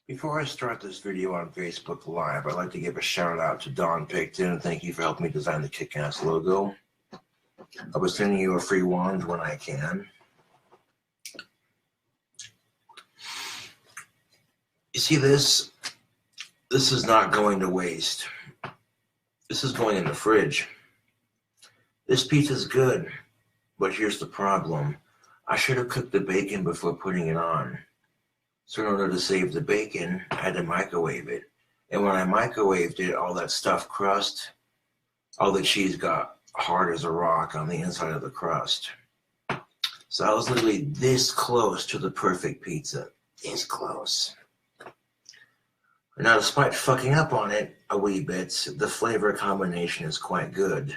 Before I start this video on Facebook Live, I'd like to give a shout out to Don Picton and thank you for helping me design the kick-ass logo. I'll be sending you a free wand when I can. You see this? This is not going to waste. This is going in the fridge. This pizza's good, but here's the problem. I should have cooked the bacon before putting it on. So in order to save the bacon, I had to microwave it. And when I microwaved it, all that stuffed crust, all the cheese got hard as a rock on the inside of the crust. So I was literally this close to the perfect pizza. This close. Now, despite fucking up on it a wee bit, the flavor combination is quite good.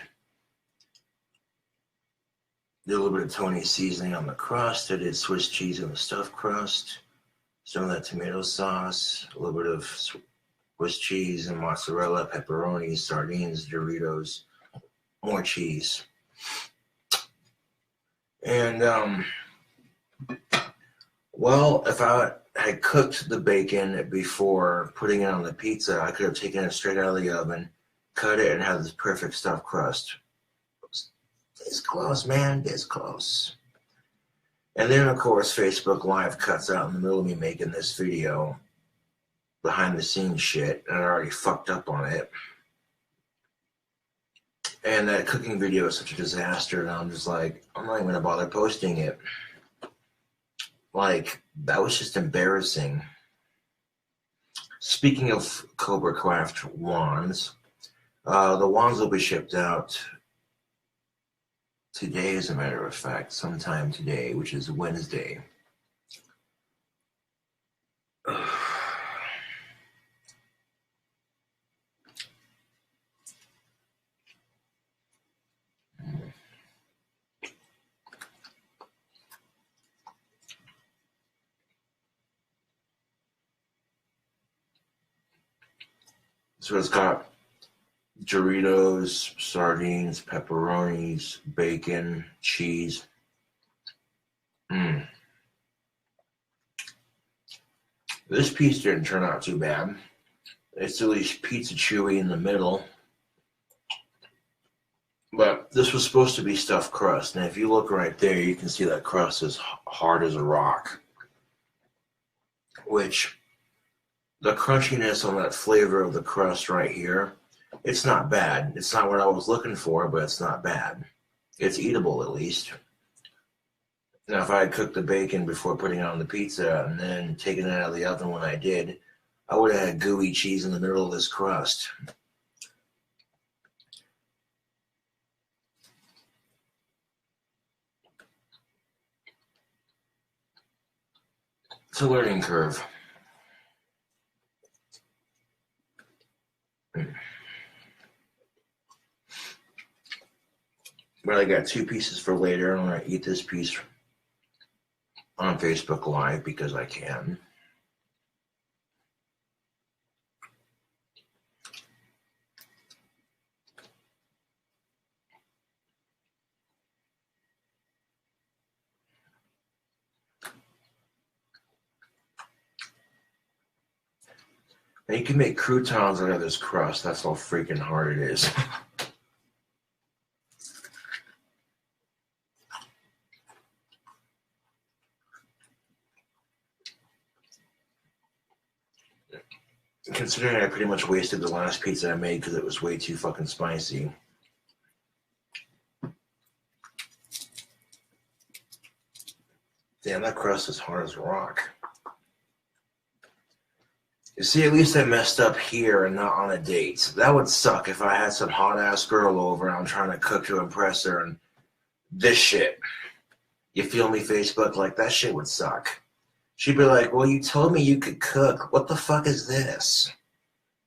Did a little bit of Tony's seasoning on the crust. I did Swiss cheese in the stuffed crust. Some of that tomato sauce, a little bit of Swiss cheese and mozzarella, pepperoni, sardines, Doritos, more cheese. And, well, if I had cooked the bacon before putting it on the pizza, I could have taken it straight out of the oven, cut it, and had this perfect stuffed crust. This close, man, this close. And then, of course, Facebook Live cuts out in the middle of me making this video, behind the scenes shit, and I already fucked up on it. And that cooking video is such a disaster, and I'm just like, I'm not even going to bother posting it. Like, that was just embarrassing. Speaking of Cobra Craft wands, the wands will be shipped out today, as a matter of fact, sometime today, which is Wednesday. So it's got Doritos, sardines, pepperonis, bacon, cheese. This piece didn't turn out too bad. It's at least pizza chewy in the middle. But this was supposed to be stuffed crust. And if you look right there, you can see that crust is hard as a rock. Which, the crunchiness on that flavor of the crust right here, it's not bad. It's not what I was looking for, but it's not bad. It's eatable, at least. Now, if I had cooked the bacon before putting it on the pizza and then taken it out of the oven when I did, I would have had gooey cheese in the middle of this crust. It's a learning curve. But I got two pieces for later. I'm going to eat this piece on Facebook Live because I can. And you can make croutons out of this crust. That's how freaking hard it is. Considering I pretty much wasted the last pizza I made because it was way too fucking spicy. Damn, that crust is hard as a rock. You see, at least I messed up here and not on a date. That would suck if I had some hot-ass girl over and I'm trying to cook to impress her and this shit. You feel me, Facebook? Like, that shit would suck. She'd be like, well, you told me you could cook. What the fuck is this?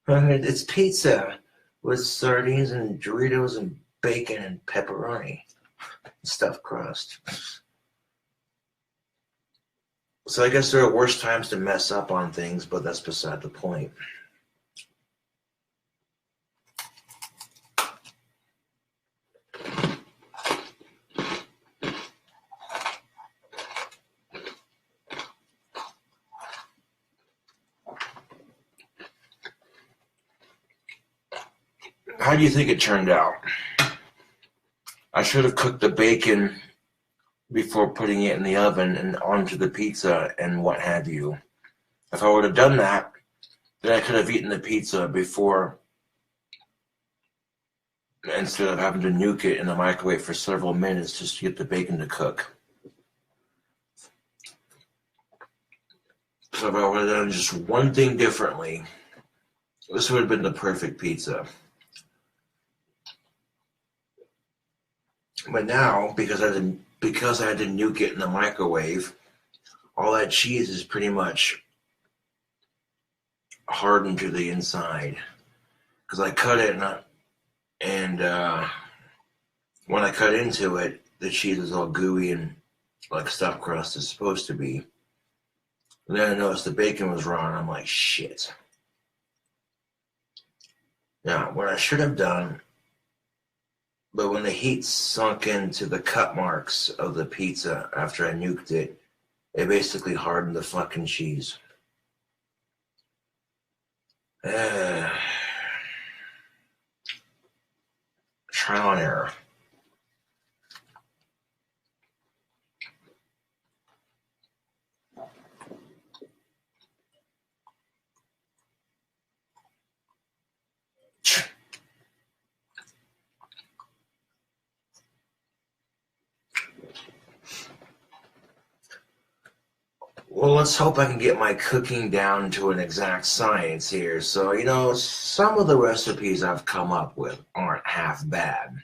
It's pizza with sardines and Doritos and bacon and pepperoni. Stuffed crust. So I guess there are worse times to mess up on things, but that's beside the point. How do you think it turned out? I should have cooked the bacon before putting it in the oven and onto the pizza and what have you. If I would have done that, then I could have eaten the pizza before, instead of having to nuke it in the microwave for several minutes just to get the bacon to cook. So if I would have done just one thing differently, this would have been the perfect pizza. But now, because I had to nuke it in the microwave, all that cheese is pretty much hardened to the inside. Because I cut it and when I cut into it, the cheese is all gooey and like stuffed crust is supposed to be. And then I noticed the bacon was raw, and I'm like, shit. Now, what I should have done, but when the heat sunk into the cut marks of the pizza after I nuked it, it basically hardened the fucking cheese. Trial and error. Well, let's hope I can get my cooking down to an exact science here. So, you know, some of the recipes I've come up with aren't half bad.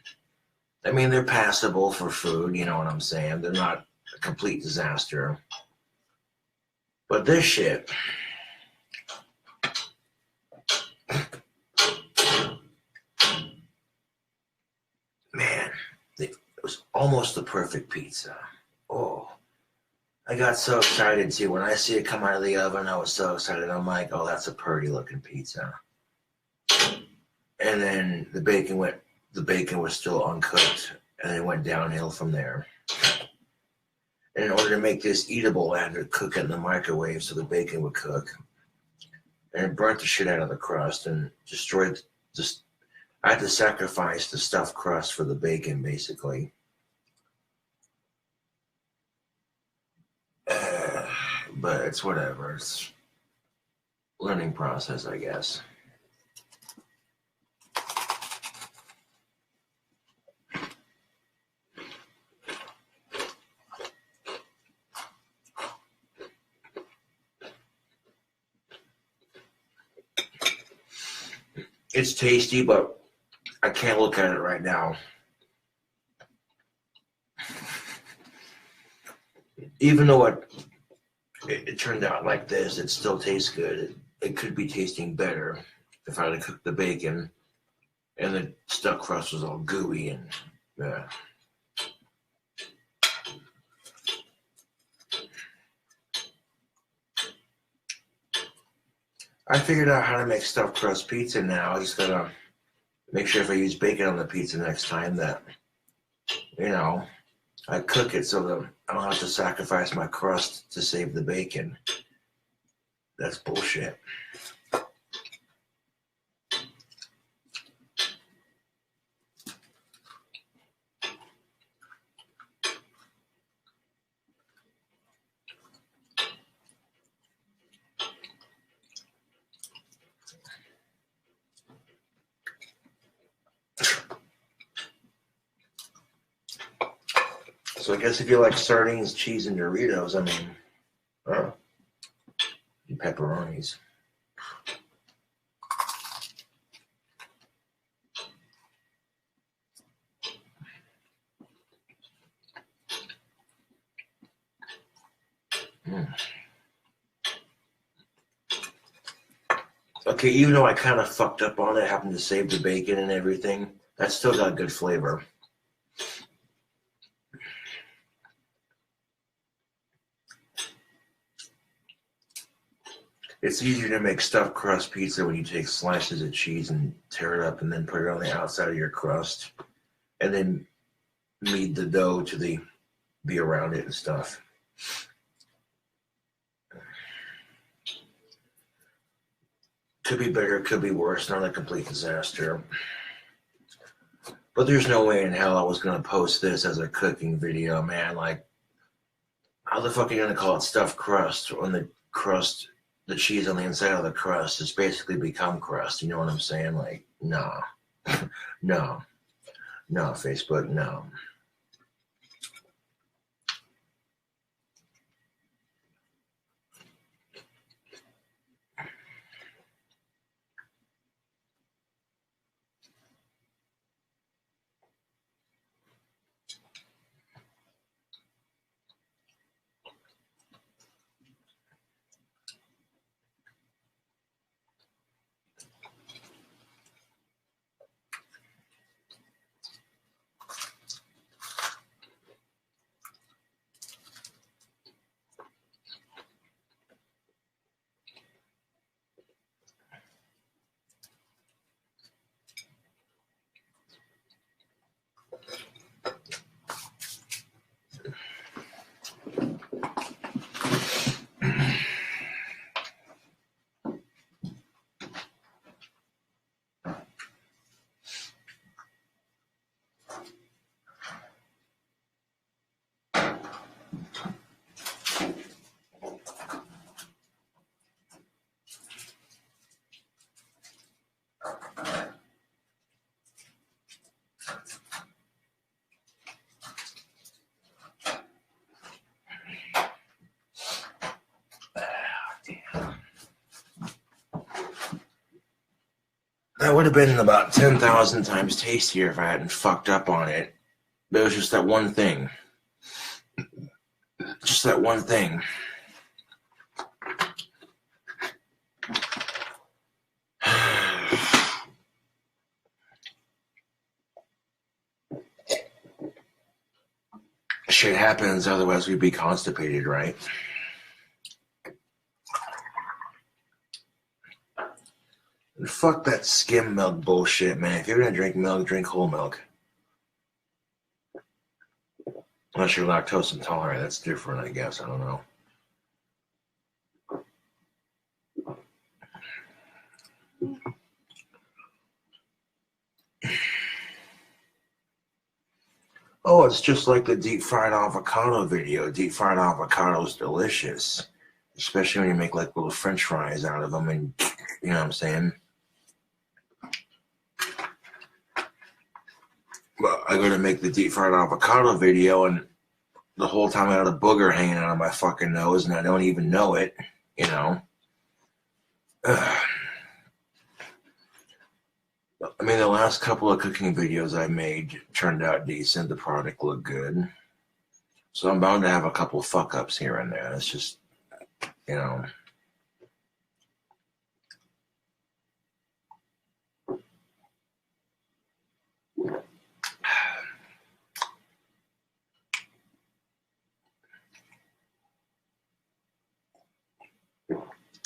I mean, they're passable for food, you know what I'm saying? They're not a complete disaster. But this shit, man, it was almost the perfect pizza. Oh. I got so excited too. When I see it come out of the oven, I was so excited. I'm like, oh, that's a pretty looking pizza. And then the bacon was still uncooked, and it went downhill from there. And in order to make this eatable, I had to cook it in the microwave so the bacon would cook. And it burnt the shit out of the crust and destroyed I had to sacrifice the stuffed crust for the bacon, basically. But it's whatever. It's learning process, I guess. It's tasty, but I can't look at it right now. Even though it turned out like this, it still tastes good. It could be tasting better if I had cooked the bacon and the stuffed crust was all gooey and I figured out how to make stuffed crust pizza now. I just gotta make sure if I use bacon on the pizza next time that, you know, I cook it so that I don't have to sacrifice my crust to save the bacon. That's bullshit. So I guess if you like sardines, cheese, and Doritos, I mean, and pepperonis. Okay, even though I kind of fucked up on it, having to save the bacon and everything, that still got good flavor. It's easier to make stuffed crust pizza when you take slices of cheese and tear it up and then put it on the outside of your crust and then knead the dough to be around it and stuff. Could be better, could be worse, not a complete disaster. But there's no way in hell I was going to post this as a cooking video, man. Like, how the fuck are you going to call it stuffed crust when the crust, the cheese on the inside of the crust has basically become crust? You know what I'm saying? Like, no. No. No, Facebook, no. That would have been about 10,000 times tastier if I hadn't fucked up on it. But it was just that one thing. Just that one thing. Shit happens, otherwise we'd be constipated, right? And fuck that skim milk bullshit, man. If you're gonna drink milk, drink whole milk. Unless you're lactose intolerant, that's different, I guess. I don't know. Oh, it's just like the deep fried avocado video. Deep fried avocado is delicious. Especially when you make like little french fries out of them and, you know what I'm saying? Well, I go to make the deep fried avocado video and the whole time I had a booger hanging out of my fucking nose and I don't even know it, you know? I mean, the last couple of cooking videos I made turned out decent. The product looked good. So I'm bound to have a couple fuck ups here and there. It's just, you know.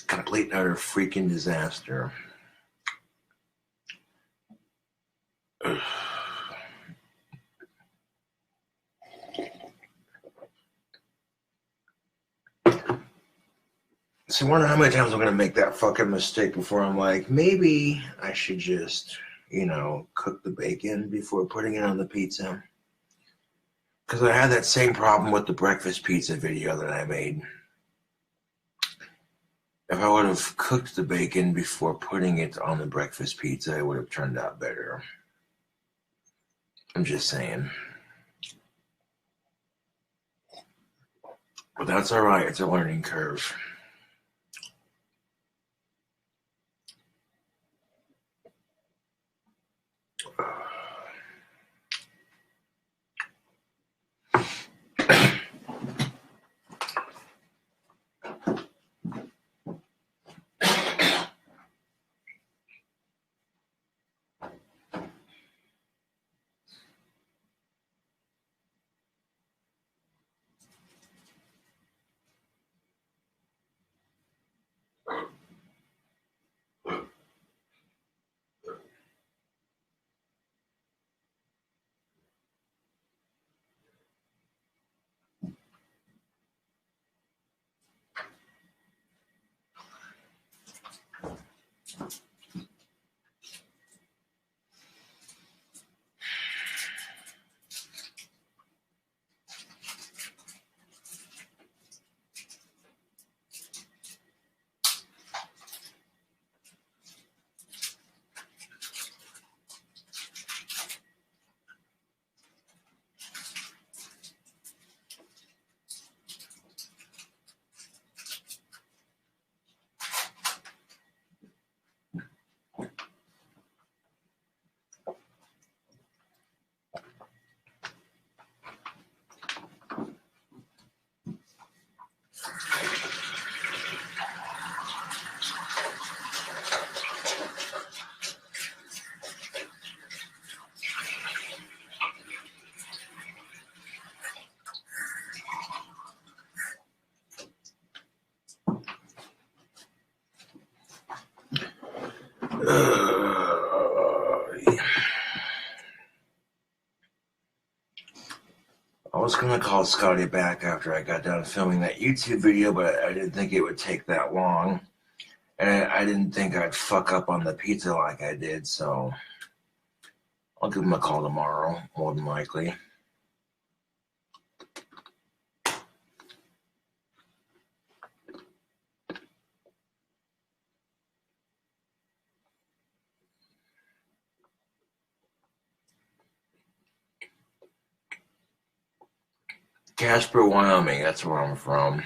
Complete and utter freaking disaster. So I wonder how many times I'm going to make that fucking mistake before I'm like, maybe I should just, you know, cook the bacon before putting it on the pizza. Because I had that same problem with the breakfast pizza video that I made. If I would have cooked the bacon before putting it on the breakfast pizza, it would have turned out better. I'm just saying. But that's all right. It's a learning curve. I was going to call Scotty back after I got done filming that YouTube video, but I didn't think it would take that long. And I didn't think I'd fuck up on the pizza like I did, so I'll give him a call tomorrow, more than likely. Casper, Wyoming, that's where I'm from.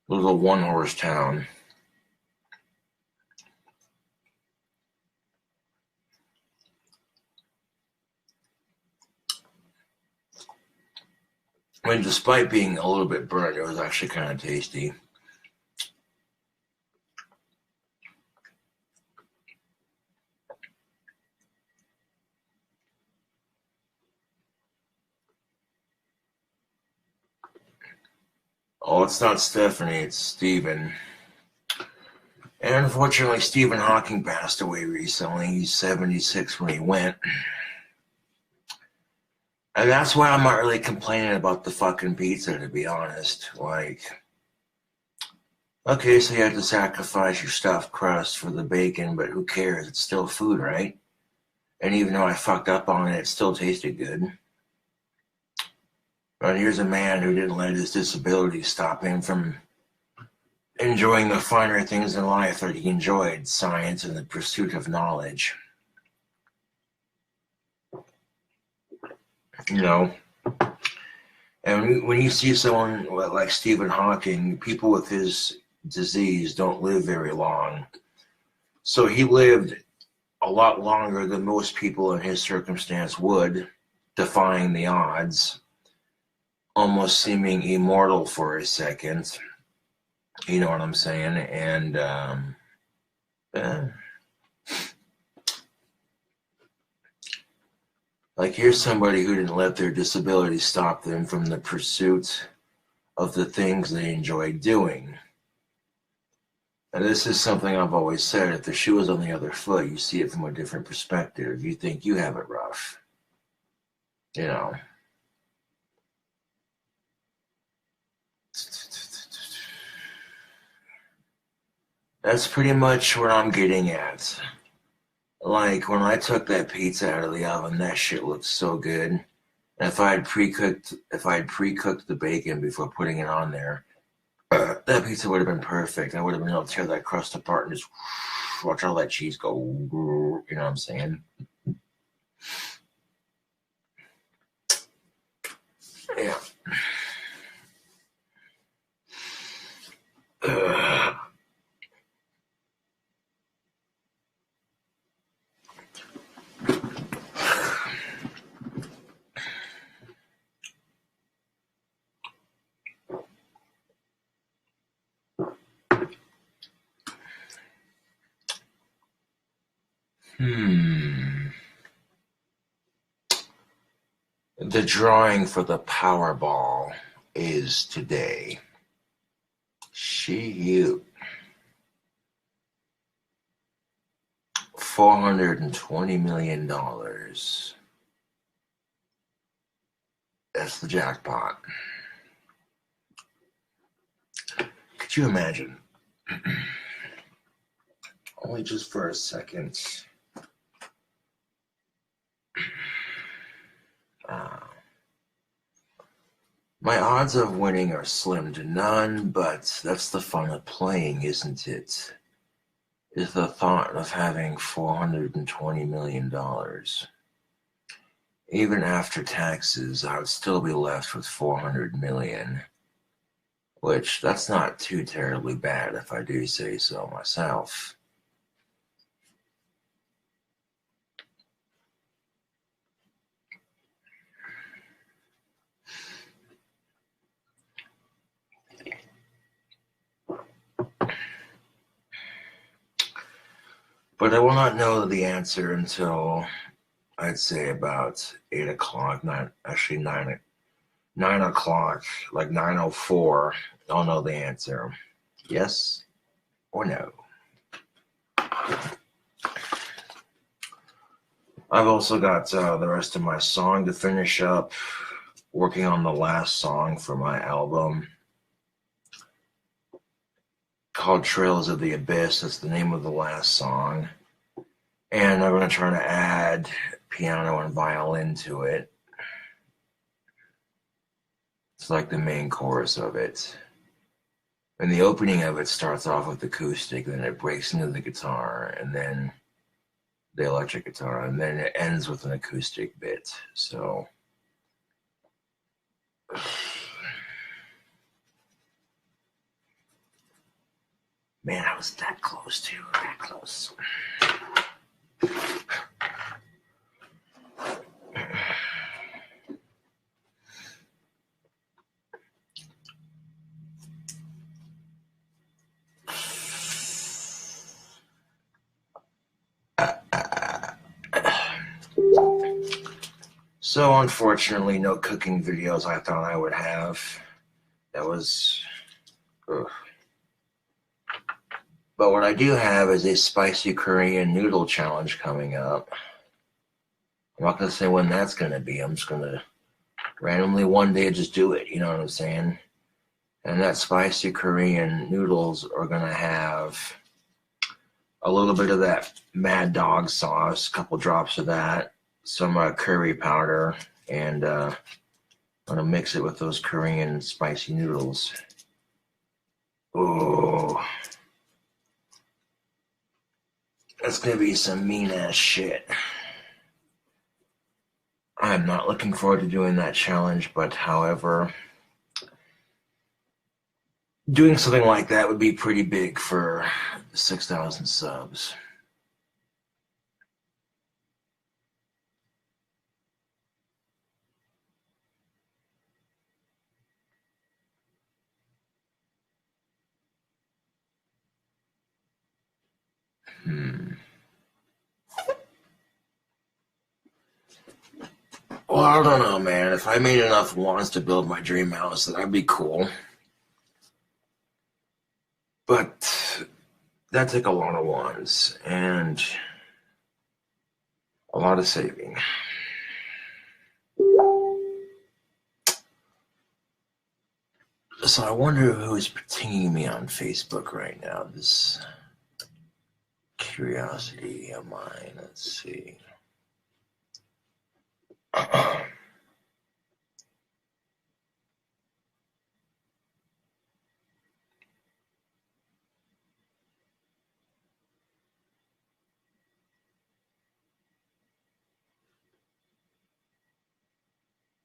Little one-horse town. I mean, despite being a little bit burnt, it was actually kind of tasty. Oh, it's not Stephanie, it's Stephen. And unfortunately, Stephen Hawking passed away recently. He's 76 when he went. And that's why I'm not really complaining about the fucking pizza, to be honest. Like, okay, so you have to sacrifice your stuffed crust for the bacon, but who cares? It's still food, right? And even though I fucked up on it, it still tasted good. But here's a man who didn't let his disability stop him from enjoying the finer things in life that he enjoyed, science and the pursuit of knowledge. You know, and when you see someone like Stephen Hawking, people with his disease don't live very long. So he lived a lot longer than most people in his circumstance would, defying the odds, almost seeming immortal for a second. You know what I'm saying? And like, here's somebody who didn't let their disability stop them from the pursuit of the things they enjoyed doing. And this is something I've always said: if the shoe is on the other foot, you see it from a different perspective. You think you have it rough. You know. That's pretty much what I'm getting at. Like, when I took that pizza out of the oven, that shit looked so good. And if I had pre-cooked the bacon before putting it on there, that pizza would have been perfect. I would have been able to tear that crust apart and just watch all that cheese go. You know what I'm saying? Yeah. The drawing for the Powerball is today. Shoot. $420 million. That's the jackpot. Could you imagine? Only just for a second. My odds of winning are slim to none, but that's the fun of playing, isn't it? Is the thought of having $420 million. Even after taxes, I would still be left with $400 million, which that's not too terribly bad if I do say so myself. But I will not know the answer until I'd say about 8 o'clock, actually 9 o'clock, like 9:04. I'll know the answer. Yes or no. I've also got the rest of my song to finish up, working on the last song for my album called Trails of the Abyss. That's the name of the last song. And I'm going to try to add piano and violin to it. It's like the main chorus of it. And the opening of it starts off with acoustic, then it breaks into the guitar, and then the electric guitar, and then it ends with an acoustic bit. So, man, I was that close too, that close. So unfortunately, no cooking videos I thought I would have. That was... Ugh. But what I do have is a spicy Korean noodle challenge coming up. I'm not going to say when that's going to be. I'm just going to randomly one day just do it. You know what I'm saying? And that spicy Korean noodles are going to have a little bit of that Mad Dog sauce, a couple drops of that, some curry powder, and I'm going to mix it with those Korean spicy noodles. Oh, that's going to be some mean-ass shit. I'm not looking forward to doing that challenge, but however, doing something like that would be pretty big for 6,000 subs. Well, I don't know, man. If I made enough wands to build my dream house, that'd be cool. But that'd take a lot of wands and a lot of saving. So I wonder who's pinging me on Facebook right now. This curiosity of mine. Let's see.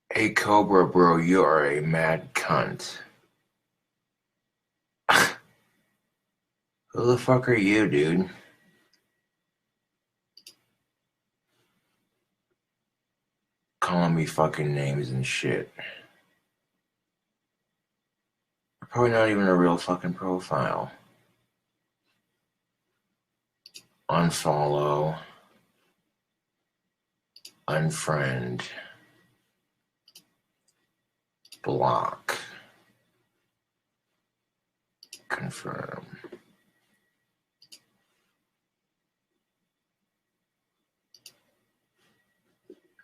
Hey Cobra, bro, you are a mad cunt. Who the fuck are you, dude? Calling me fucking names and shit. Probably not even a real fucking profile. Unfollow. Unfriend. Block. Confirm.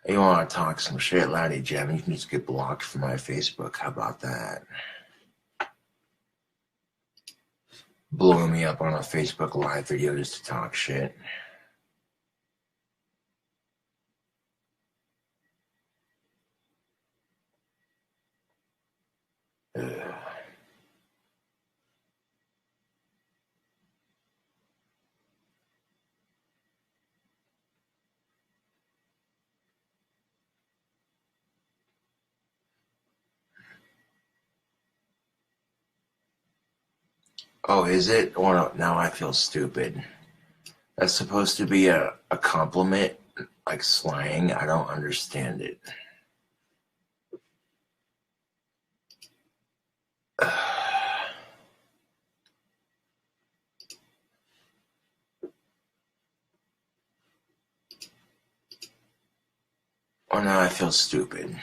You want to talk some shit, Laddie Jam? You can just get blocked from my Facebook. How about that? Blowing me up on a Facebook Live video just to talk shit. Ugh. Oh, is it? Or now I feel stupid. That's supposed to be a compliment, like slang. I don't understand it. now I feel stupid.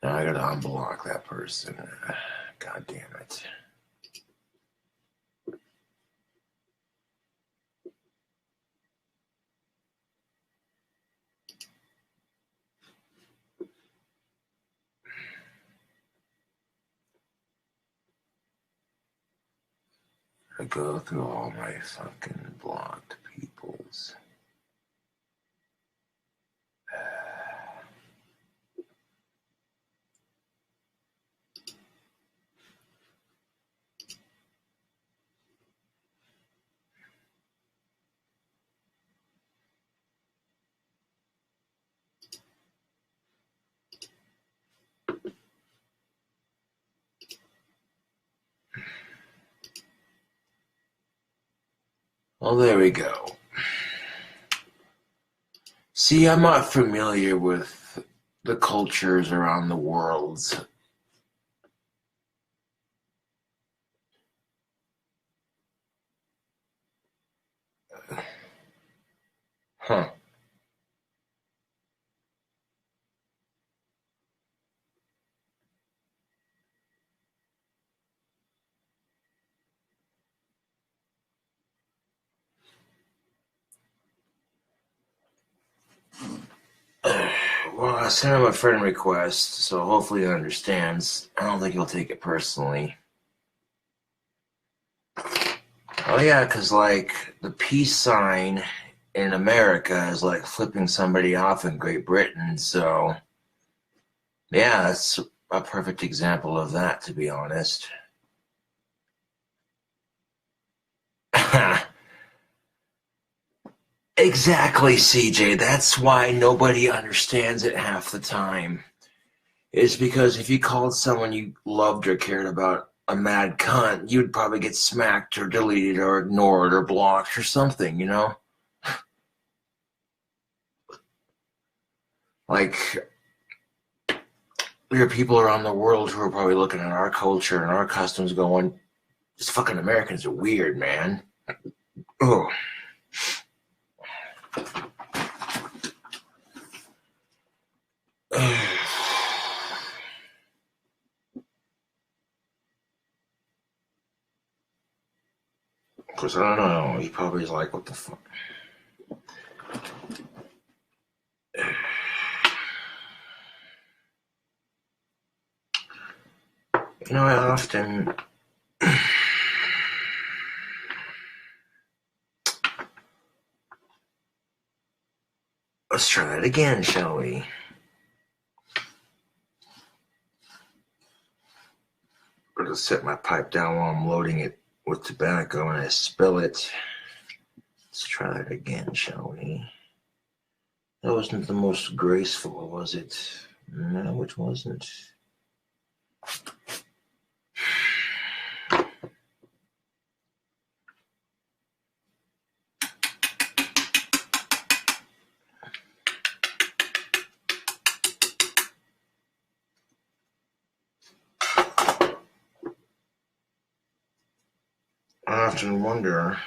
Now I gotta unblock that person. God damn it. I go through all my fucking blocked peoples. Well, there we go. See, I'm not familiar with the cultures around the world. Huh. Well, I sent him a friend request, so hopefully he understands. I don't think he'll take it personally. Oh yeah, because like the peace sign in America is like flipping somebody off in Great Britain, so yeah, that's a perfect example of that, to be honest. Exactly, CJ. That's why nobody understands it half the time. It's because if you called someone you loved or cared about a mad cunt, you'd probably get smacked or deleted or ignored or blocked or something, you know? Like, there are people around the world who are probably looking at our culture and our customs going, these fucking Americans are weird, man. Oh. Because I don't know, he probably is like, what the fuck? You know, I often... Let's try that again, shall we? I'm going to set my pipe down while I'm loading it with tobacco and I spill it. Let's try that again, shall we? That wasn't the most graceful, was it? No, it wasn't. I often wonder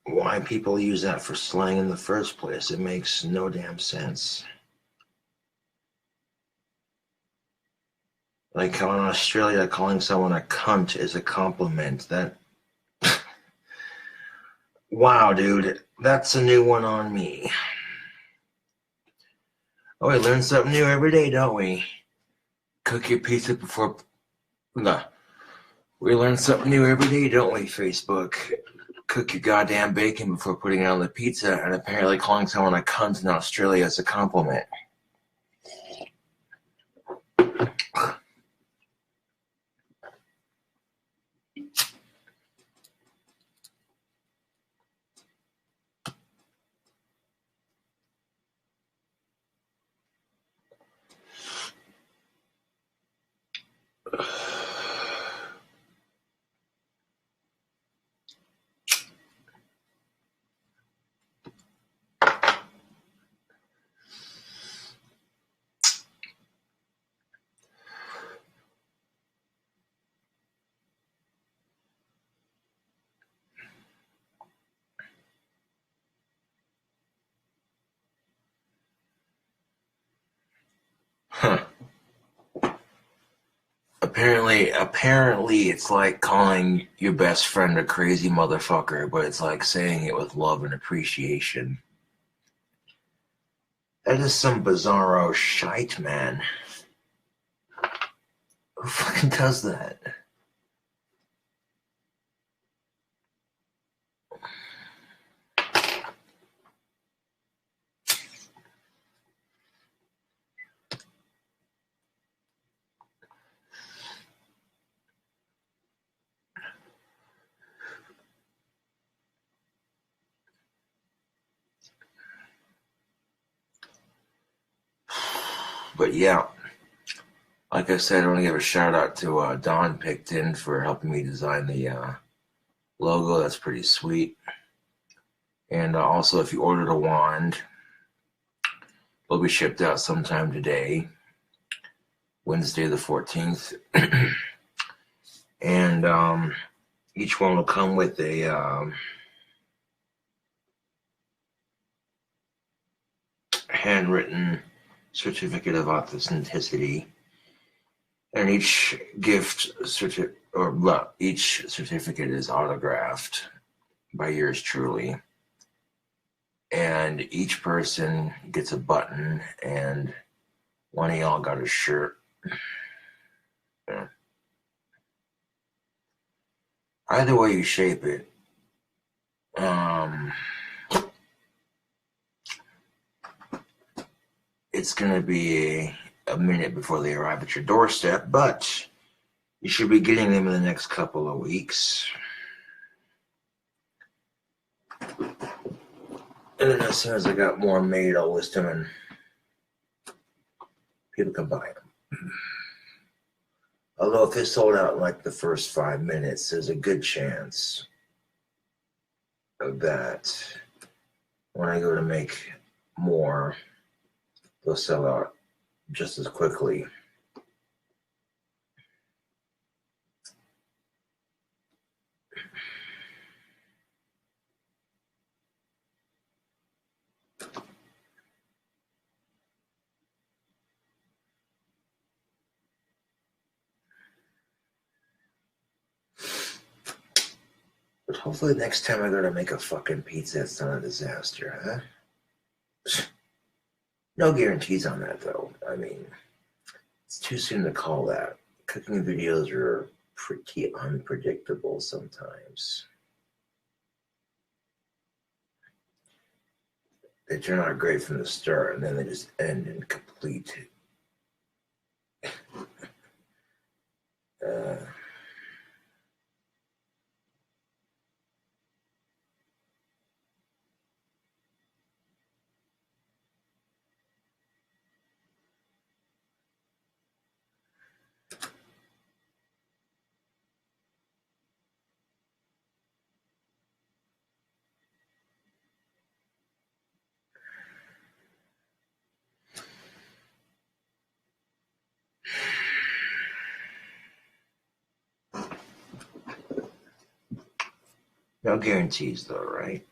why people use that for slang in the first place. It makes no damn sense. Like how in Australia, calling someone a cunt is a compliment. That... Wow, dude. That's a new one on me. Oh, we learn something new every day, don't we? Cook your pizza before... No. We learn something new every day, don't we, Facebook? Cook your goddamn bacon before putting it on the pizza, and apparently calling someone a cunt in Australia is a compliment. Apparently, it's like calling your best friend a crazy motherfucker, but it's like saying it with love and appreciation. That is some bizarro shite, man. Who fucking does that? But yeah, like I said, I want to give a shout out to Don Picton for helping me design the logo. That's pretty sweet. And also, if you ordered a wand, it'll be shipped out sometime today, Wednesday the 14th. And each one will come with a handwritten certificate of authenticity, and each each certificate is autographed by yours truly, and each person gets a button, and one of y'all got a shirt. Yeah. Either way you shape it, it's gonna be a minute before they arrive at your doorstep, but you should be getting them in the next couple of weeks. And then as soon as I got more made, I'll list them and people can buy them. Although if it's sold out in like the first 5 minutes, there's a good chance of that when I go to make more, they'll sell out just as quickly. But hopefully next time I go to make a fucking pizza, it's not a disaster, huh? No guarantees on that, though. I mean, it's too soon to call that. Cooking videos are pretty unpredictable sometimes. They turn out great from the start, and then they just end in complete no guarantees, though, right?